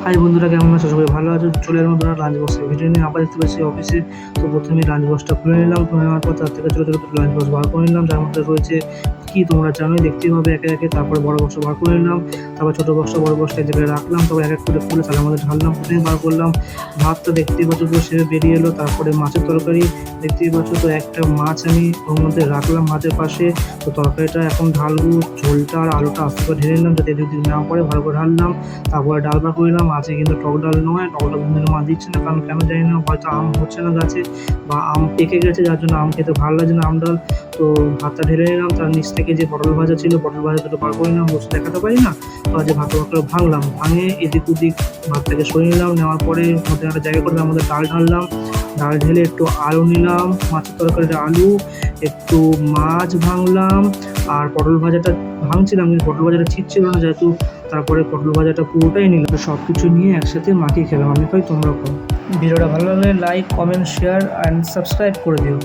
High বন্ধুরা, কেমন আছো? সবাই ভালো আছো? চলে এলাম তোমার লাঞ্চ বক্সের ভিডিও নিয়ে। আবার দেখতে পাচ্ছি অফিসে। তো প্রথমে লাঞ্চ বক্সটা খুলে নিলাম, খুলে নেওয়ার পর তার থেকে ছোটো ছোটো লাঞ্চ বক্স বার করে নিলাম, যার মধ্যে রয়েছে কি তোমরা জানোই, দেখতেই হবে একে একে। তারপরে বড় বক্সটা বার করে নিলাম, তারপর ছোটো বক্সটা বড় বক্সটা এক জায়গায় রাখলাম, তারপর এক এক করে খুলে তার মধ্যে ঢাললাম। প্রথমে বার করলাম ভাতটা, দেখতেই পাচ্ছ তো সে বেরিয়ে এলো। তারপরে মাছের তরকারি দেখতেই পাচ্ছ তো, একটা মাছ আমি ওর মধ্যে রাখলাম ভাতের পাশে। তো তরকারিটা এখন ঢালবো, ঝোলটা আর আলুটা আস্তে করে ঢেলে নিলাম যাতে এদিক না পড়ে, ভালো করে ঢাললাম। তারপরে ডাল বার করলাম। আজকে কিন্তু টক ডাল নয়, টক ডাল কিন্তু মা দিচ্ছে না, কারণ কেন জানি না, হয়তো আম হচ্ছে না গাছে বা আম পেকে গেছে, যার জন্য আম খেতে ভালো লাগছে না আম ডাল। তো ভাতটা ঢেলে নিলাম, তার নিচ থেকে যে পটল ভাজা ছিল, পটল ভাজা দুটো বার করে নিলাম, বসে দেখাতে পারি না। তো আজ ভাত করে ভাঙলাম, ভাঙে এদিক ওদিক ভাতটাকে সরিয়ে নিলাম। নেওয়ার পরে মধ্যে একটা জায়গা করে আমাদের ডাল ঢাললাম, ডাল ঢেলে একটু আলু নিলাম, মাছের তরকারিটা আলু, একটু মাছ ভাঙলাম। আর পটল ভাজাটা ভাঙছিলাম কিন্তু পটল ভাজাটা ঠিক ছিল না, যেহেতু তারপরে পটল ভাজাটা পুরোটাই নিলাম। তো সব কিছু নিয়ে একসাথে মাখিয়ে খেলাম। আমি খাই, তোমরা খাও। ভিডিওটা ভালো লাগলে like, comment, share and subscribe করে দিও।